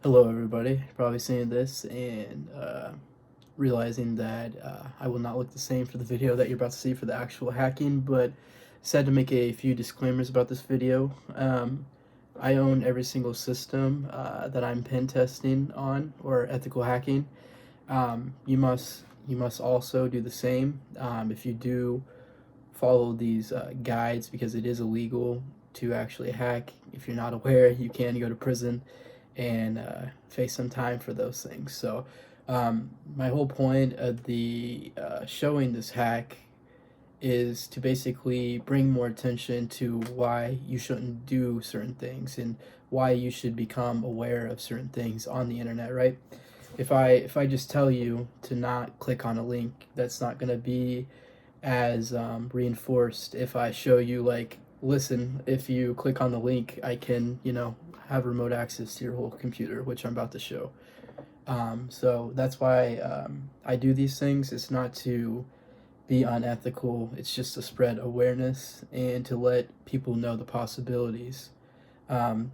Hello, everybody. Probably seeing this and realizing that I will not look the same for the video that you're about to see for the actual hacking, but decided to make a few disclaimers about this video. I own every single system that I'm pen testing on or ethical hacking. You must also do the same. If you do follow these guides, because it is illegal to actually hack. If you're not aware, you can go to prison and face some time for those things. So, my whole point of the showing this hack is to basically bring more attention to why you shouldn't do certain things and why you should become aware of certain things on the internet, right? If I just tell you to not click on a link, that's not going to be as reinforced if I show you, like, listen, if you click on the link, I can, have remote access to your whole computer, which I'm about to show. So that's why I do these things. It's not to be unethical, it's just to spread awareness and to let people know the possibilities. Um,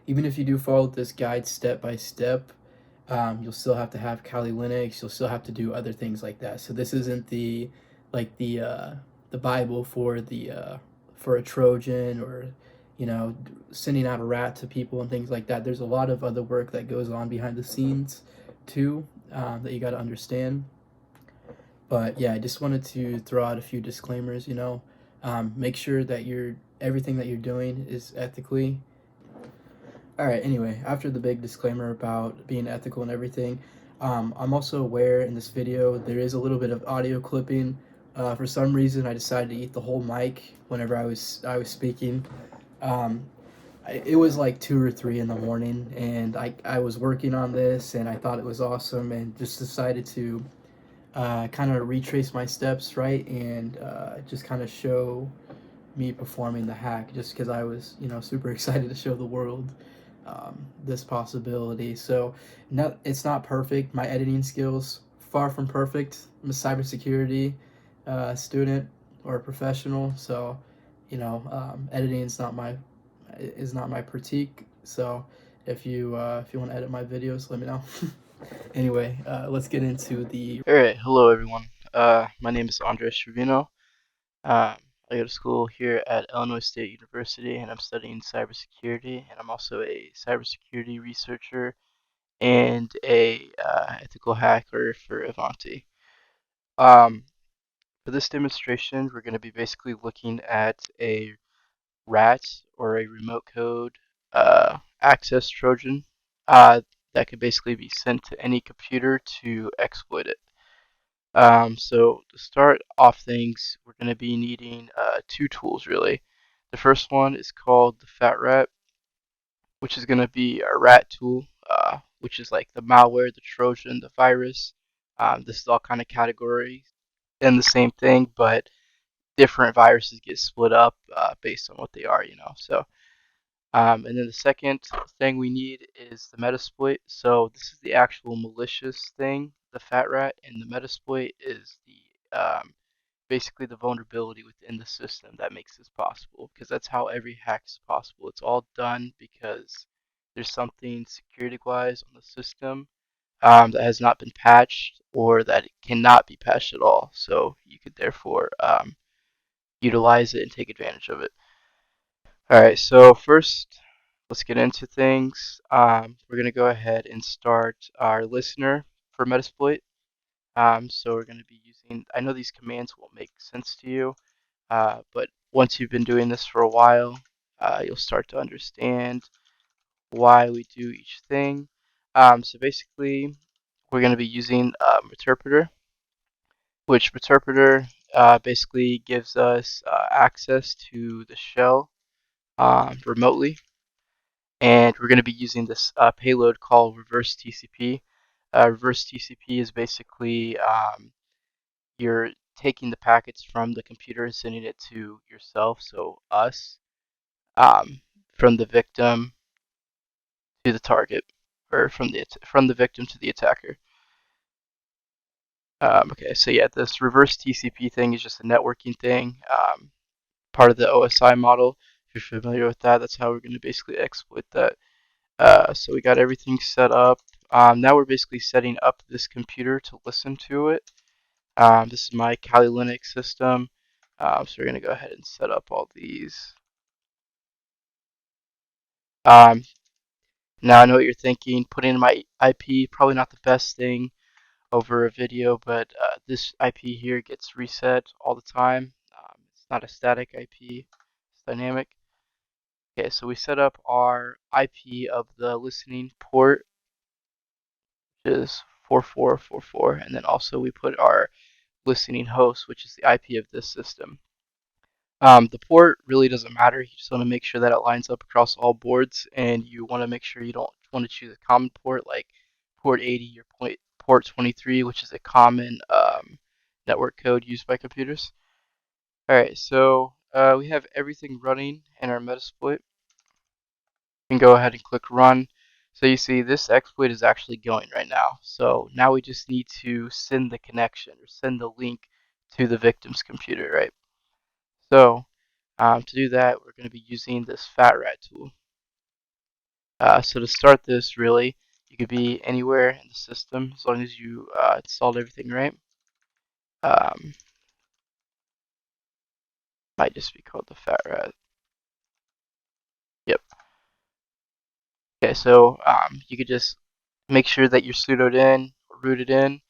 Even if you do follow this guide step by step, you'll still have to have Kali Linux. You'll still have to do other things like that. So this isn't the like the Bible for a Trojan, or sending out a rat to people and things like that. There's a lot of other work that goes on behind the scenes too, that you got to understand. But yeah, I just wanted to throw out a few disclaimers. Make sure that everything that you're doing is ethically. All right, anyway, after the big disclaimer about being ethical and everything, I'm also aware in this video there is a little bit of audio clipping. For some reason, I decided to eat the whole mic whenever I was speaking. Um, it was like 2 or 3 in the morning, and I was working on this, and I thought it was awesome, and just decided to kind of retrace my steps, right, and just kind of show me performing the hack, just because I was, super excited to show the world this possibility. So, it's not perfect. My editing skills far from perfect. I'm a cybersecurity student or a professional, so editing is not my critique. So, if you want to edit my videos, let me know. Anyway, let's get into the. Alright, hello everyone. My name is Andres Trevino. I go to school here at Illinois State University and I'm studying cybersecurity, and I'm also a cybersecurity researcher and a ethical hacker for Avanti. Um, for this demonstration, we're going to be basically looking at a RAT, or a remote code access Trojan, uh, that could basically be sent to any computer to exploit it. So to start off things, we're going to be needing two tools really. The first one is called the Fat Rat, which is going to be a rat tool, which is like the malware, the Trojan, the virus. This is all kind of categories and the same thing, but different viruses get split up based on what they are, So, and then the second thing we need is the Metasploit. So this is the actual malicious thing, the Fat Rat, and the Metasploit is the basically the vulnerability within the system that makes this possible, because that's how every hack is possible. It's all done because there's something security wise on the system that has not been patched, or that it cannot be patched at all. So you could therefore utilize it and take advantage of it. All right, so first let's get into things. We're going to go ahead and start our listener for Metasploit. So we're going to be using, I know these commands won't make sense to you, but once you've been doing this for a while, you'll start to understand why we do each thing. So basically, we're going to be using Meterpreter, which Meterpreter basically gives us access to the shell remotely. And we're going to be using this payload called reverse TCP. Reverse TCP is basically you're taking the packets from the computer and sending it to yourself, so us, um, from the victim to the target, or from the victim to the attacker. Okay, so yeah, this reverse TCP thing is just a networking thing, part of the OSI model. If you're familiar with that, that's how we're going to basically exploit that. So we got everything set up. Now we're basically setting up this computer to listen to it. This is my Kali Linux system. So we're going to go ahead and set up all these. Um, Now I know what you're thinking. Putting in my IP, probably not the best thing over a video, but this IP here gets reset all the time. It's not a static IP, it's dynamic. Okay, so we set up our IP of the listening port, which is 4444, and then also we put our listening host, which is the IP of this system. The port really doesn't matter. You just want to make sure that it lines up across all boards, and you want to make sure you don't want to choose a common port like port 80 or port 23, which is a common network code used by computers. All right, so we have everything running in our Metasploit. You can go ahead and click run. So you see this exploit is actually going right now. So now we just need to send the connection or send the link to the victim's computer, right? So to do that, we're going to be using this FatRat tool. So to start this, really, you could be anywhere in the system as long as you installed everything right. Um, Might just be called the FatRat. Yep. Okay, so you could just make sure that you're sudoed in or rooted in,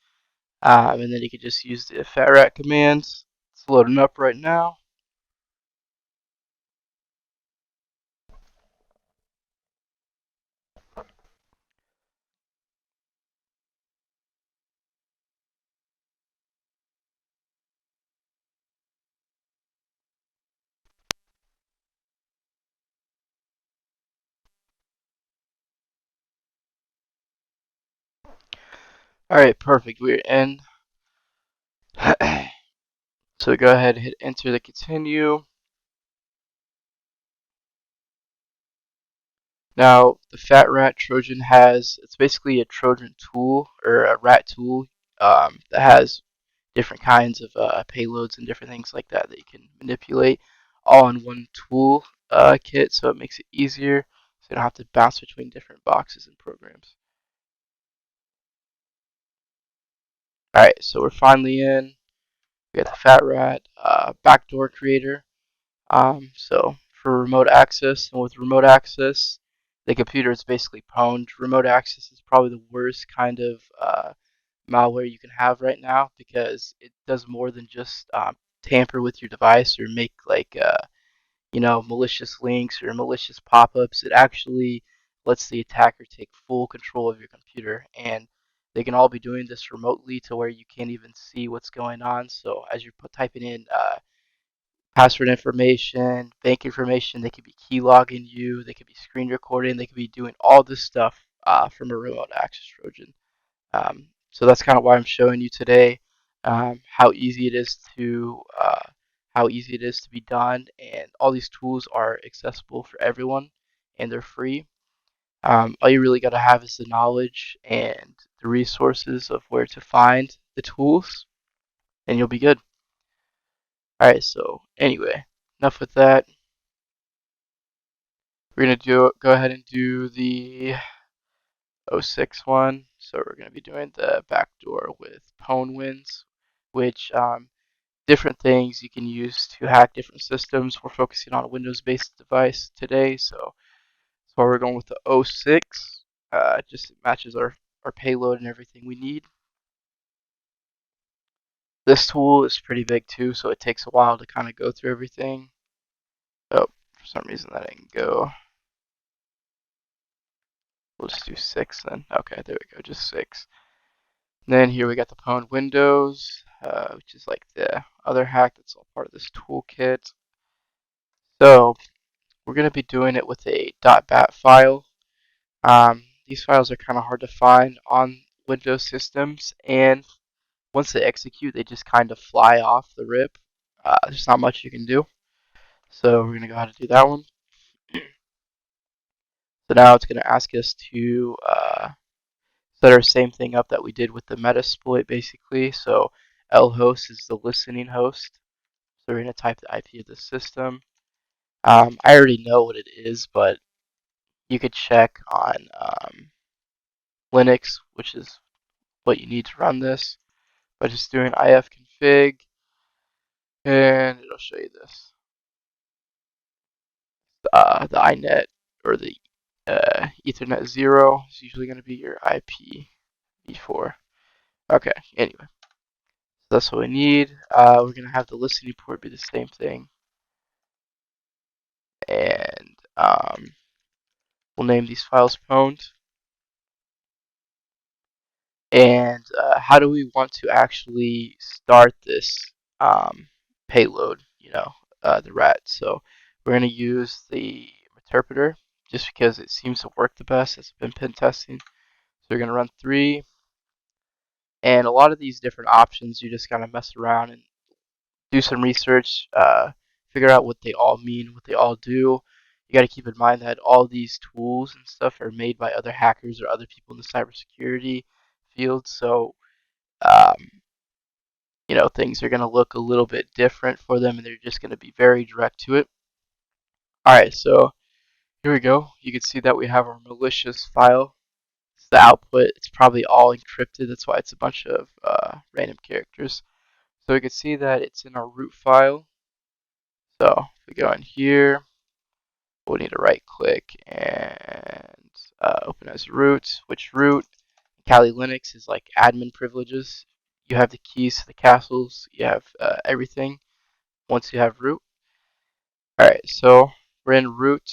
and then you could just use the FatRat commands. It's loading up right now. All right, perfect. We're in. So go ahead and hit enter to continue. Now, the Fat Rat Trojan it's basically a Trojan tool or a rat tool that has different kinds of payloads and different things like that that you can manipulate all in one tool kit, so it makes it easier so you don't have to bounce between different boxes and programs. Alright, so we're finally in. We got the Fat Rat backdoor creator. So for remote access, and with remote access, the computer is basically pwned. Remote access is probably the worst kind of malware you can have right now because it does more than just tamper with your device or make like malicious links or malicious pop-ups. It actually lets the attacker take full control of your computer, and they can all be doing this remotely to where you can't even see what's going on. So as you're typing in password information, bank information. They could be key logging you. They could be screen recording. They could be doing all this stuff from a remote access Trojan. So that's kind of why I'm showing you today how easy it is to be done, and all these tools are accessible for everyone, and they're free. All you really got to have is the knowledge and the resources of where to find the tools, and you'll be good. Alright, so anyway, enough with that. We're going to go ahead and do the 06 one. So we're going to be doing the backdoor with Pwnwinds, which different things you can use to hack different systems. We're focusing on a Windows-based device today, so that's why we're going with the 06. Just matches our payload and everything we need. This tool is pretty big too, so it takes a while to kind of go through everything. Oh, for some reason that didn't go. We'll just do 6 then. Okay, there we go, just 6. And then here we got the pwned windows, which is like the other hack that's all part of this toolkit. So we're going to be doing it with a .bat file. These files are kind of hard to find on Windows systems, and once they execute, they just kind of fly off the rip. There's not much you can do. So we're going to go ahead and do that one. So now it's going to ask us to set our same thing up that we did with the Metasploit basically. So lhost is the listening host. So we're going to type the IP of the system. I already know what it is, but you could check on Linux, which is what you need to run this, by just doing ifconfig, and it'll show you this. The inet or the Ethernet 0 is usually going to be your IPv4. Okay, anyway, so that's what we need. We're going to have the listening port be the same thing. And we'll name these files pwned. And how do we want to actually start this payload, the rat? So we're going to use the interpreter just because it seems to work the best. It's been pen testing. So we're going to run 3. And a lot of these different options, you just kind of mess around and do some research, figure out what they all mean, what they all do. You got to keep in mind that all these tools and stuff are made by other hackers or other people in the cybersecurity field. So, um, things are going to look a little bit different for them, and they're just going to be very direct to it. All right, so here we go. You can see that we have our malicious file. It's the output. It's probably all encrypted. That's why it's a bunch of random characters. So we can see that it's in our root file. So if we go in here, we'll need to right click and open as root. Which root? Kali Linux is like admin privileges. You have the keys to the castles. You have everything once you have root. All right, so we're in root.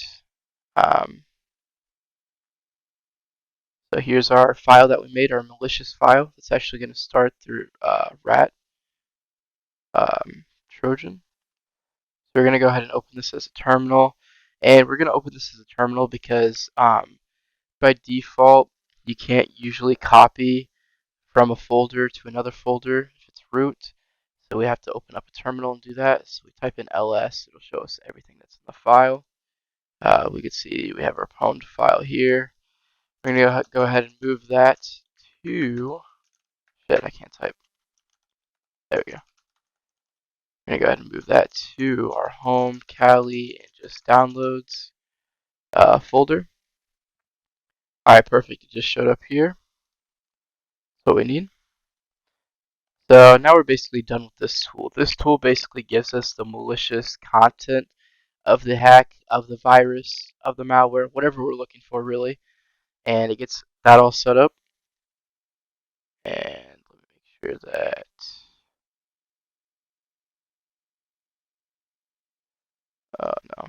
So here's our file that we made, our malicious file. It's actually going to start through rat Trojan. So we're going to go ahead and open this as a terminal. And we're going to open this as a terminal because by default, you can't usually copy from a folder to another folder if it's root. So we have to open up a terminal and do that. So we type in ls. It'll show us everything that's in the file. We can see we have our pwned file here. We're going to go ahead and move that to... Shit, I can't type. There we go. We're going to go ahead and move that to our home Kali and just downloads folder. Alright, perfect. It just showed up here. That's what we need. So now we're basically done with this tool. This tool basically gives us the malicious content of the hack, of the virus, of the malware, whatever we're looking for really. And it gets that all set up. And let me make sure that... Oh no.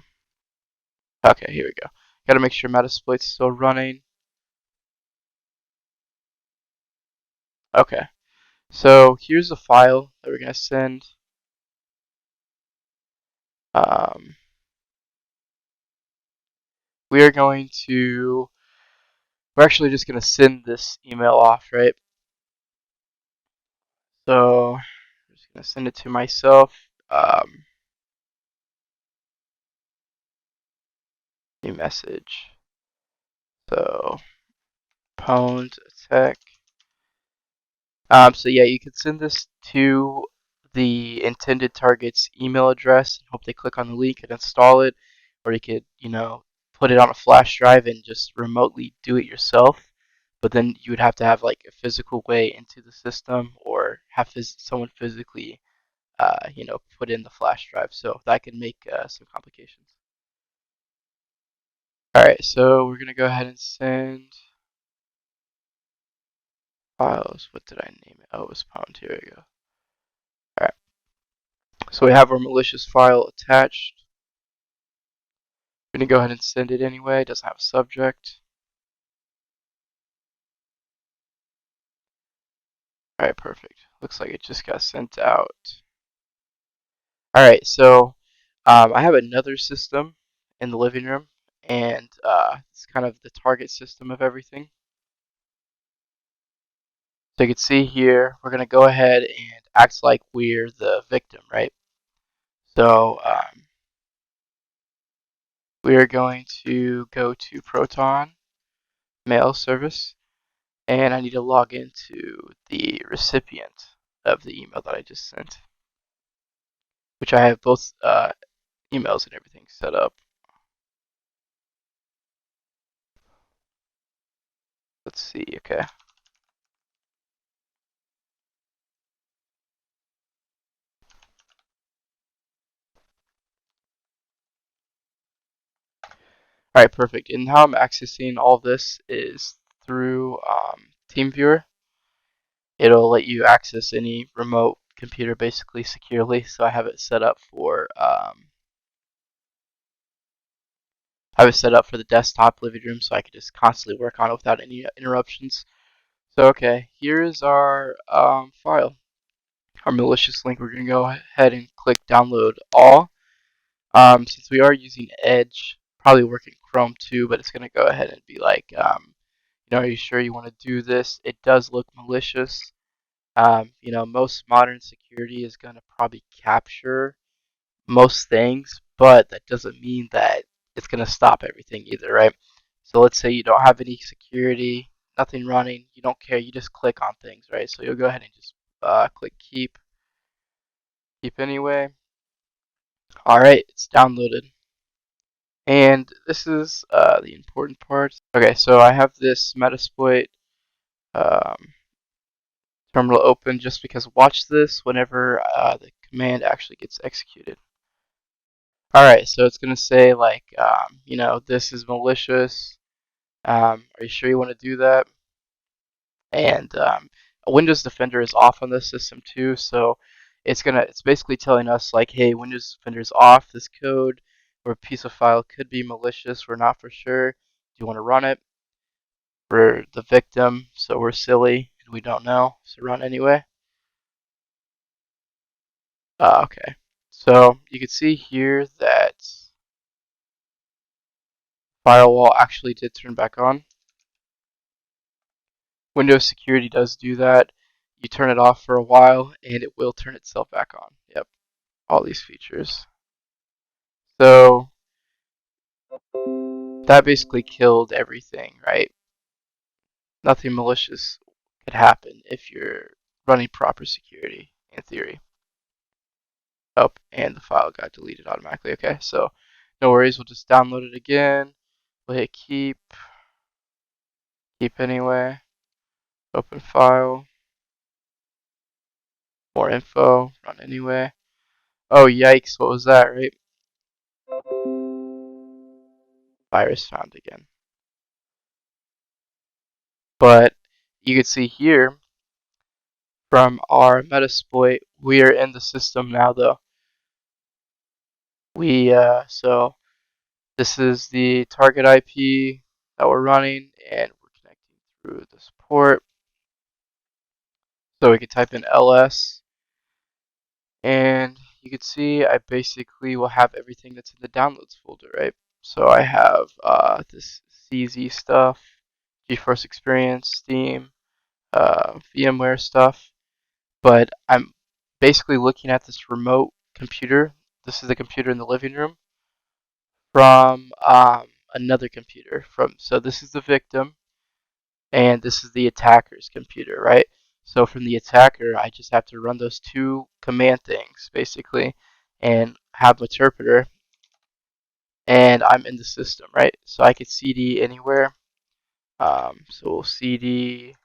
Okay, here we go. Gotta make sure Metasploit's still running. Okay. So here's the file that we're gonna send. We are going to... We're actually just gonna send this email off, right? So I'm just gonna send it to myself. New message. So pwned attack. So yeah, you can send this to the intended target's email address and hope they click on the link and install it, or you could, put it on a flash drive and just remotely do it yourself. But then you would have to have like a physical way into the system, or have someone physically, put in the flash drive. So that can make some complications. All right, so we're gonna go ahead and send files. What did I name it? Oh, it was pwned. Here we go. All right. So we have our malicious file attached. We're going to go ahead and send it anyway. It doesn't have a subject. Alright, perfect. Looks like it just got sent out. Alright, so I have another system in the living room, and it's kind of the target system of everything. So you can see here, we're going to go ahead and act like we're the victim, right? So we are going to go to Proton mail service, and I need to log into the recipient of the email that I just sent, which I have both emails and everything set up. Let's see, okay. All right, perfect. And how I'm accessing all this is through TeamViewer. It'll let you access any remote computer basically securely. So I have it set up for the desktop living room, so I can just constantly work on it without any interruptions. So okay, here's our file, our malicious link. We're gonna go ahead and click download all. Since we are using Edge, probably working Chrome too, but it's gonna go ahead and be like, are you sure you want to do this? It does look malicious. Most modern security is gonna probably capture most things, but that doesn't mean that it's going to stop everything either, right? So let's say you don't have any security, nothing running, you don't care, you just click on things, right? So you'll go ahead and just click keep anyway. All right, it's downloaded. And this is the important part. Okay, so I have this Metasploit um, terminal open just because watch this whenever the command actually gets executed. Alright, so it's going to say, like, this is malicious. Are you sure you want to do that? And Windows Defender is off on this system too, so it's basically telling us, like, hey, Windows Defender is off. This code or piece of file could be malicious. We're not for sure. Do you want to run it? For the victim, so we're silly and we don't know, so run anyway. Okay, so you can see here that firewall actually did turn back on. Windows Security does do that. You turn it off for a while and it will turn itself back on. Yep, all these features. So that basically killed everything, right? Nothing malicious could happen if you're running proper security in theory. Oh, and the file got deleted automatically. Okay, so no worries. We'll just download it again. We'll hit keep anyway. Open file. More info. Run anyway. Oh, yikes. What was that, right? Virus found again. But you can see here from our Metasploit, we are in the system now though. So this is the target IP that we're running and we're connecting through this port. So we can type in ls and you can see I basically will have everything that's in the downloads folder, right? So I have this CZ stuff, GeForce Experience, Steam, VMware stuff, but I'm basically looking at this remote computer. This is the computer in the living room from another computer. So this is the victim, and this is the attacker's computer, right? So from the attacker, I just have to run those two command things basically, and have Meterpreter, and I'm in the system, right? So I could CD anywhere. So we'll CD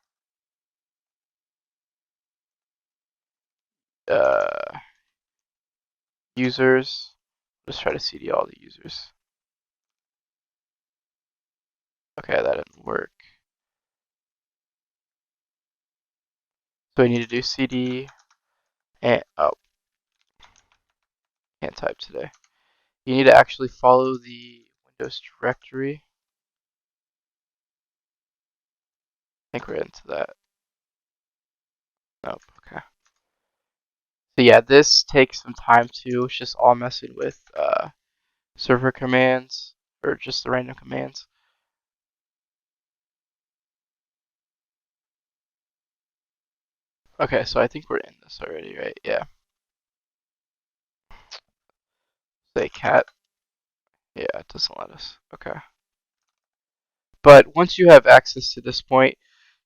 users. Let's try to CD all the users. Okay, that didn't work. So we need to do CD and oh, can't type today. You need to actually follow the Windows directory. I think we're into that. Nope. Okay. So yeah, this takes some time too. It's just all messing with server commands or just the random commands. Okay, so I think we're in this already, right? Yeah. Say cat. Yeah, it doesn't let us. Okay. But once you have access to this point,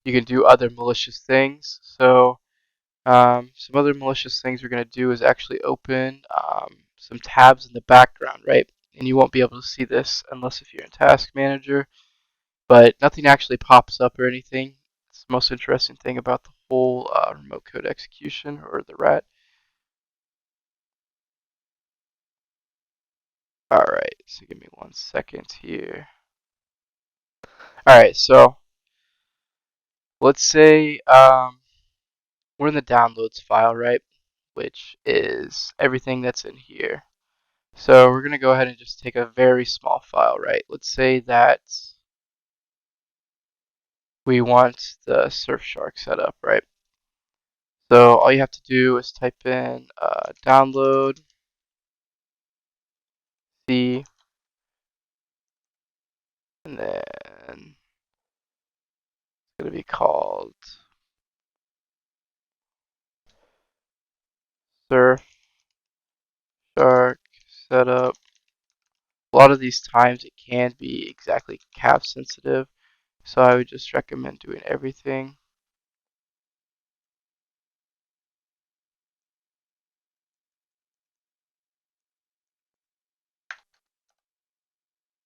you can do other malicious things. So some other malicious things we're going to do is actually open some tabs in the background, right? And you won't be able to see this unless if you're in Task Manager. but nothing actually pops up or anything. It's the most interesting thing about the whole remote code execution, or the RAT. Alright, so give me 1 second here. Alright, so let's say we're in the downloads file, right? Which is everything that's in here. So we're going to go ahead and just take a very small file, right? Let's say that we want the Surfshark setup, right? So all you have to do is type in download C, and then it's going to be called Surfshark setup. A lot of these times it can be exactly cap sensitive, so I would just recommend doing everything.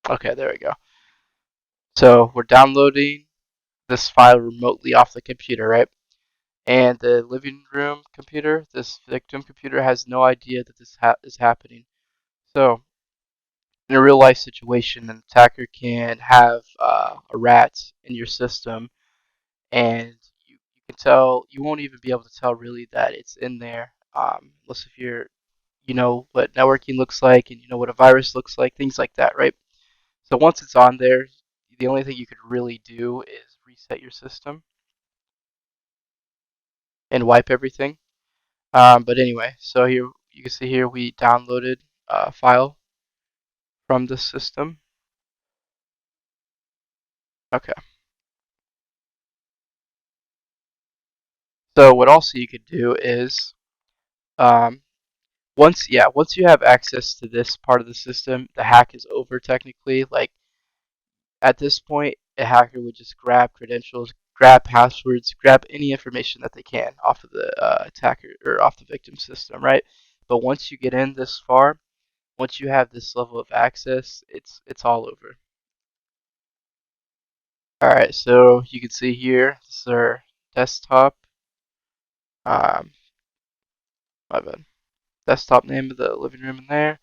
Okay, there we go. So we're downloading this file remotely off the computer, right? And the living room computer, this victim computer, has no idea that this is happening. So in a real life situation, an attacker can have a rat in your system, and you can tell, you won't even be able to tell really that it's in there, unless if you know what networking looks like, and you know what a virus looks like, things like that, right? So once it's on there, the only thing you could really do is reset your system and wipe everything. But anyway, so here you can see here we downloaded a file from the system. Okay. So what also you could do is um, once you have access to this part of the system, the hack is over technically. Like at this point, a hacker would just grab credentials, grab passwords, grab any information that they can off of the attacker or off the victim system, right? But once you get in this far, once you have this level of access, it's all over. All right, so you can see here, this is our desktop. Um, my bad. Desktop name of the living room in there.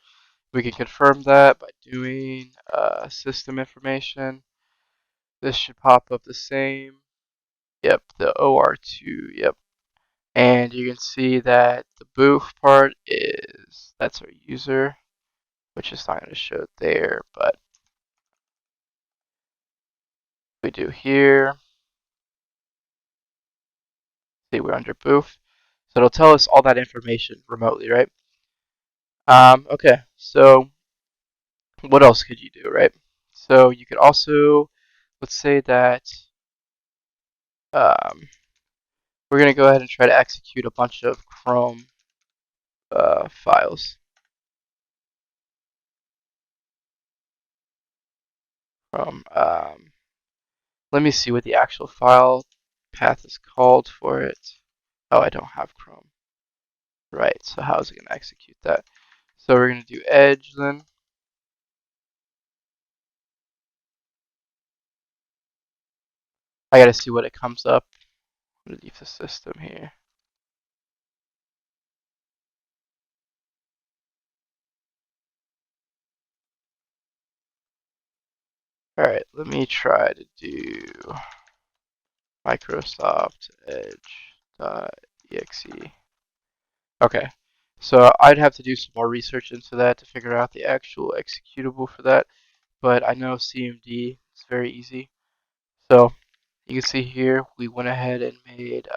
We can confirm that by doing system information. This should pop up the same. Yep, the OR2. Yep, and you can see that the booth part that's our user, which is not going to show there, but we do here. See, we're under booth, so it'll tell us all that information remotely, right? Okay, so what else could you do, right? So you could also, let's say that um, we're going to go ahead and try to execute a bunch of Chrome files. Let me see what the actual file path is called for it. Oh, I don't have Chrome. Right, so how is it going to execute that? So we're going to do Edge then. I got to see what it comes up underneath the system here. Alright, let me try to do Microsoft Edge.exe. Okay, so I'd have to do some more research into that to figure out the actual executable for that, but I know CMD is very easy. So you can see here we went ahead and made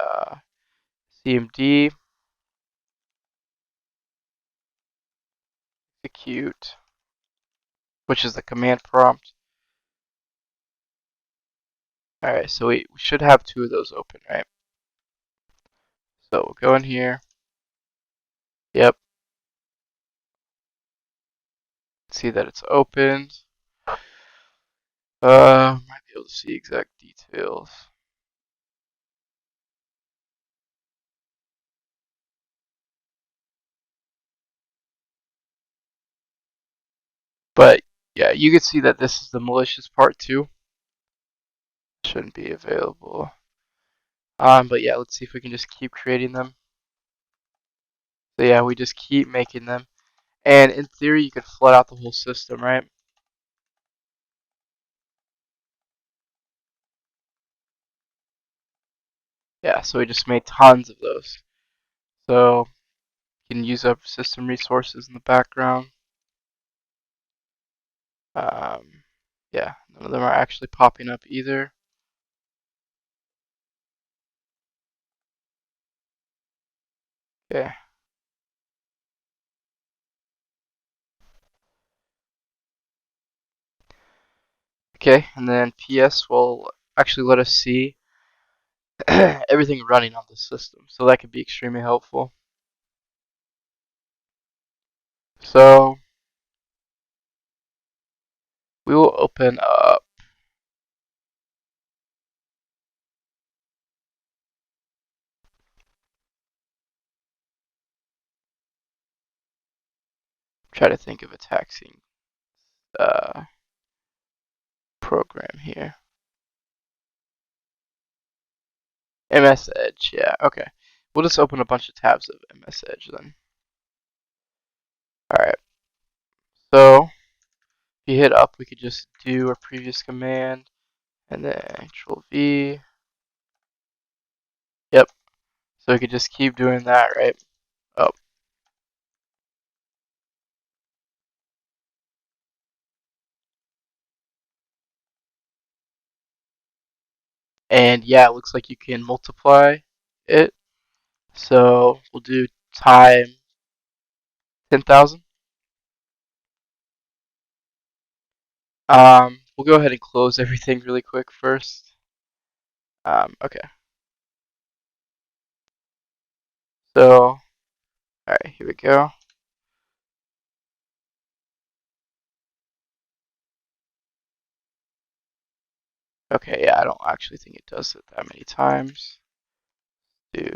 CMD execute, which is the command prompt. Alright, so we should have two of those open, right? So we'll go in here. Yep. See that it's opened. Might be able to see exact details. But yeah, you can see that this is the malicious part too. shouldn't be available. But yeah, let's see if we can just keep creating them. So yeah, we just keep making them. And in theory, you could flood out the whole system, right? Yeah, so we just made tons of those. So you can use up system resources in the background. Um, yeah, none of them are actually popping up either. Okay. Okay, and then PS will actually let us see everything running on the system. So that could be extremely helpful. So we will open up try to think of a taxing uh, program here. MS Edge, yeah, okay. We'll just open a bunch of tabs of MS Edge then. Alright, so if you hit up, we could just do a previous command and then Control V. Yep, so we could just keep doing that, right? Oh. And yeah, it looks like you can multiply it. So we'll do time 10,000. We'll go ahead and close everything really quick first. Okay. So, alright, here we go. Okay, yeah, I don't actually think it does it that many times. Do.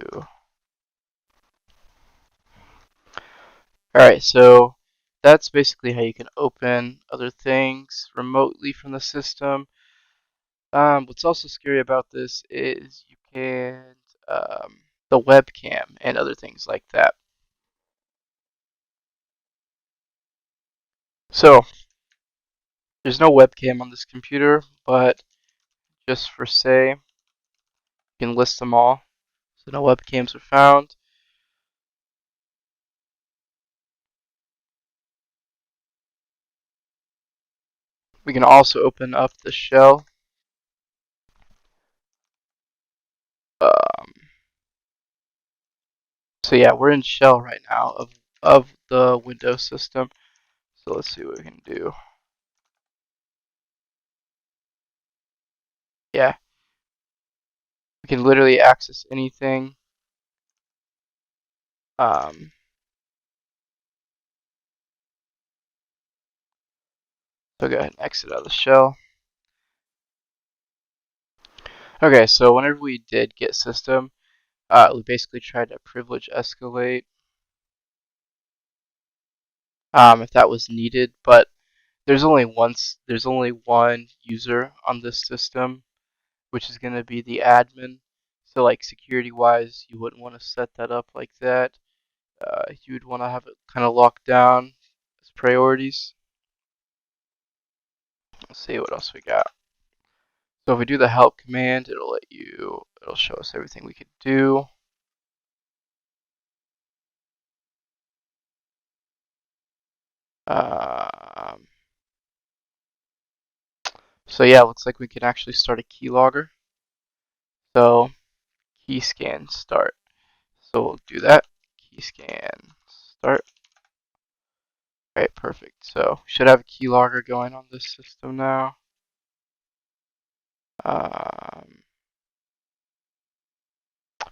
Alright, so that's basically how you can open other things remotely from the system. What's also scary about this is you can't, the webcam and other things like that. So, there's no webcam on this computer, but just for say, you can list them all. So no webcams are found. We can also open up the shell. Um, so yeah, we're in shell right now of the Windows system. So let's see what we can do. Yeah, we can literally access anything. Um, so go ahead and exit out of the shell. Okay, so whenever we did get system, we basically tried to privilege escalate if that was needed, but there's only one user on this system, which is going to be the admin. So like security wise, you wouldn't want to set that up like that. You would want to have it kind of locked down as priorities. Let's see what else we got. So if we do the help command, it'll show us everything we could do. Um, so yeah, looks like we can actually start a keylogger. So key scan start. So we'll do that. Key scan start. Alright, perfect. So should have a keylogger going on this system now. Um,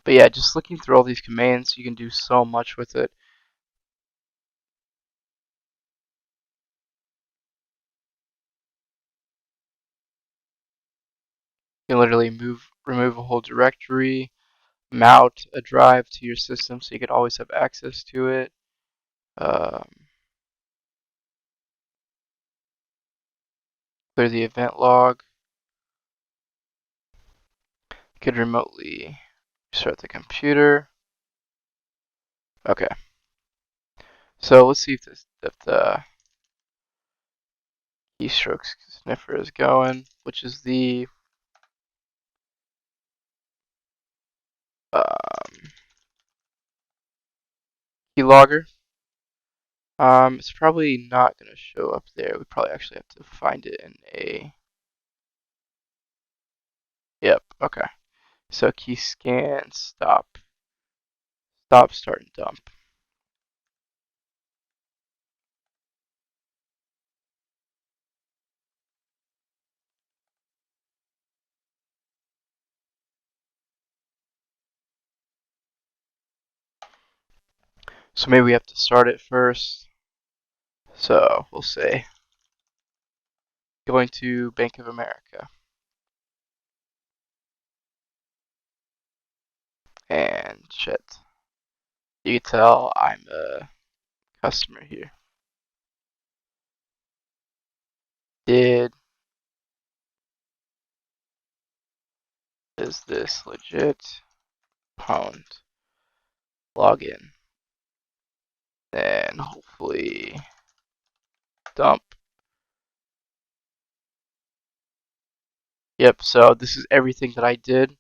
but yeah, just looking through all these commands, you can do so much with it. You can literally remove a whole directory, mount a drive to your system so you could always have access to it. Clear the event log. could remotely restart the computer. Okay, so let's see if the keystroke sniffer is going, which is the keylogger. It's probably not going to show up there. We probably actually have to find it in a. Yep. Okay. So key scan, stop, start, and dump. So maybe we have to start it first. So we'll say going to Bank of America. And shit. You can tell I'm a customer here. Is this legit? Pound. Login. Then hopefully dump. Yep, so this is everything that I did.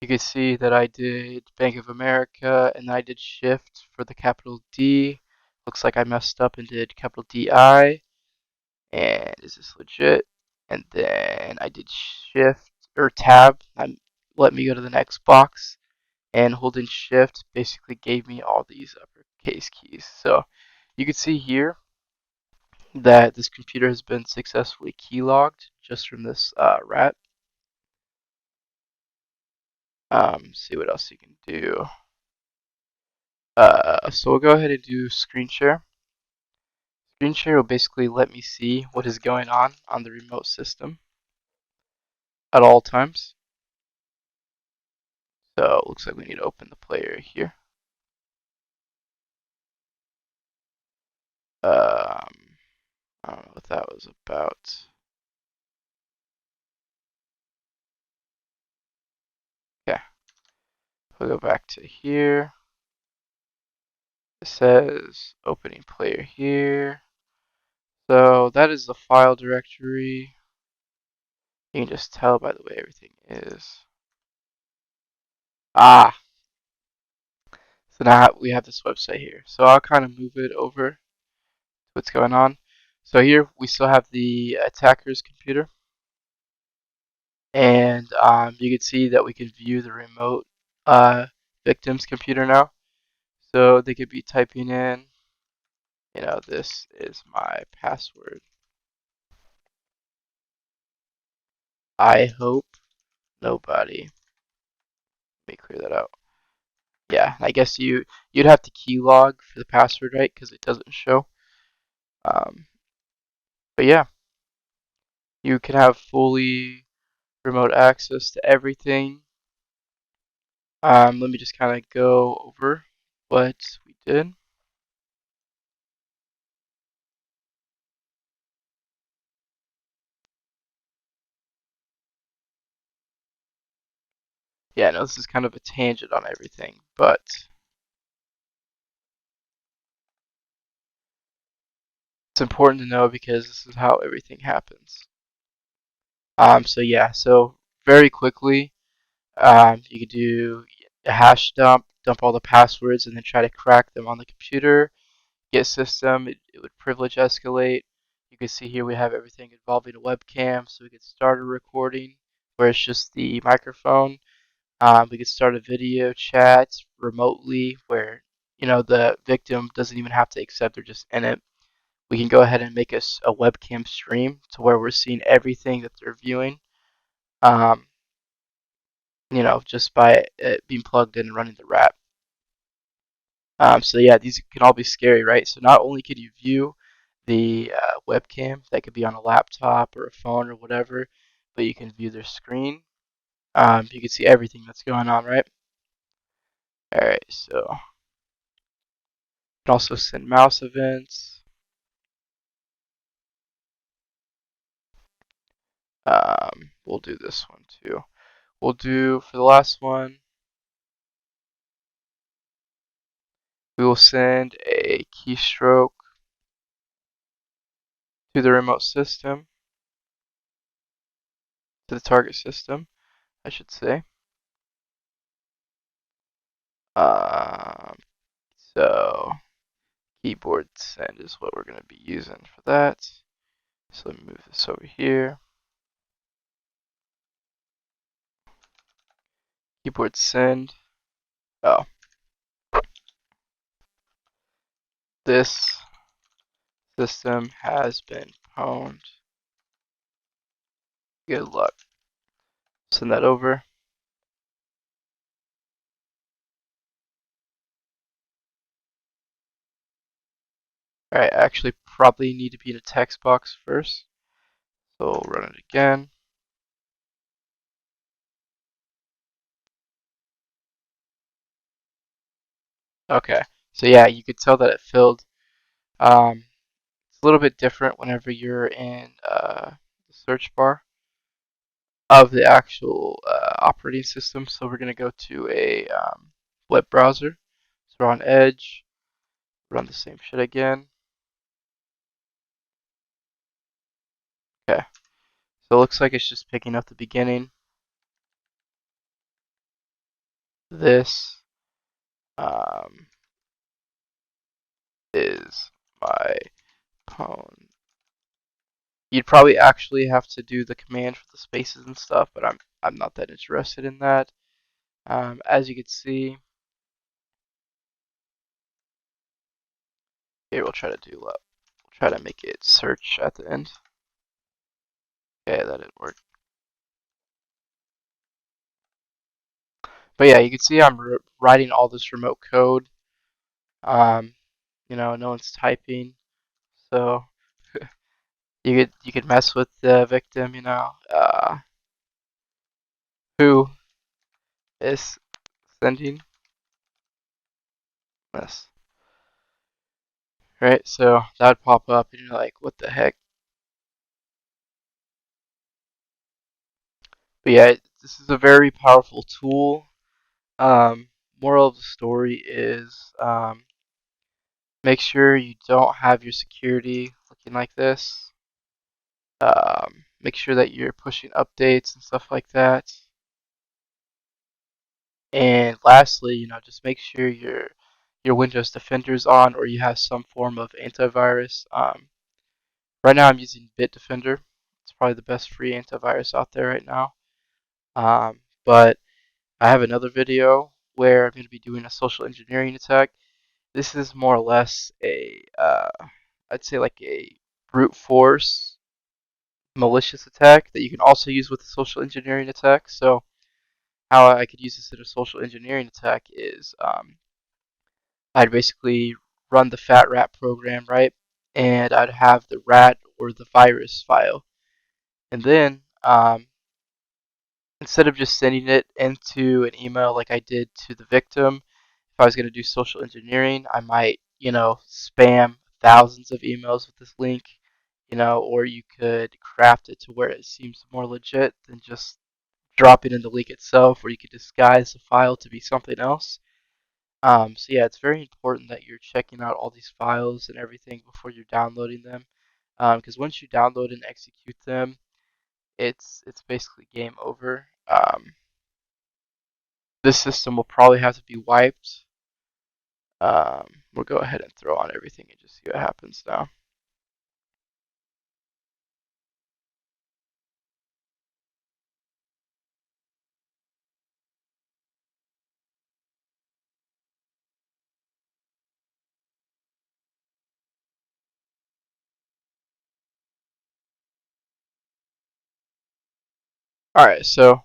You can see that I did Bank of America and I did shift for the capital D. Looks like I messed up and did capital DI. And is this legit? And then I did shift or tab. Let me go to the next box. And holding shift basically gave me all these uppercase keys. So you can see here that this computer has been successfully keylogged just from this rat. See what else you can do. So we'll go ahead and do screen share. Screen share will basically let me see what is going on the remote system at all times. So it looks like we need to open the player here. I don't know what that was about. Okay, we'll go back to here. It says opening player here. So that is the file directory. You can just tell by the way everything is. Ah, so now we have this website here. So I'll kind of move it over to what's going on. So here we still have the attacker's computer. And you can see that we can view the remote victim's computer now. So they could be typing in, this is my password. I hope nobody. Let me clear that out. Yeah, I guess you'd have to keylog for the password, right? Because it doesn't show. But yeah, you can have fully remote access to everything. Let me just kind of go over what we did. Yeah, I know this is kind of a tangent on everything, but it's important to know because this is how everything happens. So yeah, so very quickly, you could do a hash dump all the passwords, and then try to crack them on the computer. Get system, it would privilege escalate. You can see here we have everything involving a webcam, so we could start a recording where it's just the microphone. We could start a video chat remotely where the victim doesn't even have to accept, they're just in it. We can go ahead and make a webcam stream to where we're seeing everything that they're viewing. Um, just by it being plugged in and running the rat. So yeah, these can all be scary, right? So not only could you view the webcam that could be on a laptop or a phone or whatever, but you can view their screen. You can see everything that's going on, right? All right, so you can also send mouse events. We'll do this one too. we'll do for the last one, we will send a keystroke to the remote system, to the target system, I should say. Um, so keyboard send is what we're going to be using for that. So let me move this over here. Keyboard send. Oh, this system has been pwned. Good luck. Send that over. Alright, I actually probably need to be in a text box first. So we'll run it again. Okay, so yeah, you could tell that it filled. It's a little bit different whenever you're in the search bar of the actual operating system. So we're going to go to a web browser. So we're on Edge. Run the same shit again. Okay, so it looks like it's just picking up the beginning. This is my phone. You'd probably actually have to do the command for the spaces and stuff, but I'm not that interested in that. As you can see, here we'll try to make it search at the end. Okay, that didn't work. But yeah, you can see I'm writing all this remote code. Um, no one's typing, so you could mess with the victim. Who is sending this? Right, so that would pop up, and you're like, what the heck? But yeah, this is a very powerful tool. Um, Moral of the story is make sure you don't have your security looking like this. Make sure that you're pushing updates and stuff like that. And lastly, just make sure your Windows Defender is on, or you have some form of antivirus. Right now, I'm using Bitdefender. It's probably the best free antivirus out there right now. But I have another video where I'm going to be doing a social engineering attack. This is more or less I'd say like a brute force malicious attack that you can also use with a social engineering attack. So how I could use this in a social engineering attack is I'd basically run the fat rat program, right? And I'd have the rat or the virus file. And then instead of just sending it into an email like I did to the victim, if I was going to do social engineering, I might, spam thousands of emails with this link, or you could craft it to where it seems more legit than just dropping in the link itself, or you could disguise the file to be something else. So yeah, it's very important that you're checking out all these files and everything before you're downloading them, because once you download and execute them, it's basically game over. This system will probably have to be wiped. We'll go ahead and throw on everything and just see what happens now. Alright, so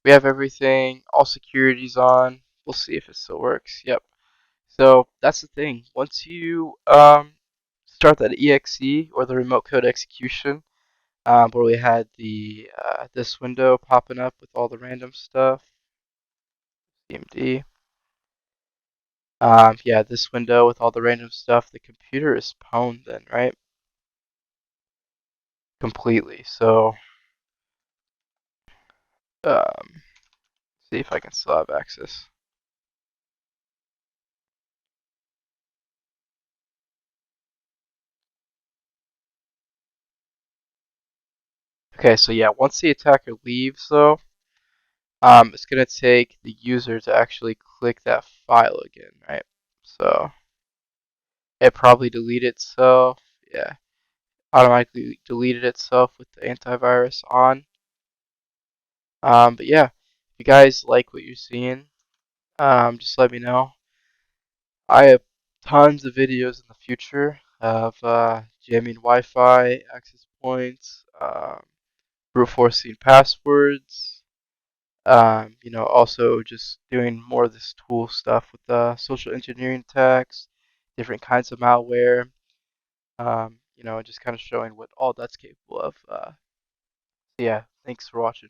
we have everything, all security's on. We'll see if it still works. Yep. So that's the thing. Once you start that exe or the remote code execution, where we had the this window popping up with all the random stuff, CMD. Yeah, this window with all the random stuff. The computer is pwned then, right? Completely. So um, See if I can still have access. Okay, so yeah, once the attacker leaves though, it's gonna take the user to actually click that file again, right? So it probably deleted itself. Yeah, automatically deleted itself with the antivirus on. But yeah, if you guys like what you're seeing, just let me know. I have tons of videos in the future of jamming Wi-Fi, access points, brute forcing passwords. Also just doing more of this tool stuff with social engineering attacks, different kinds of malware. Just kind of showing what all that's capable of. Yeah, thanks for watching.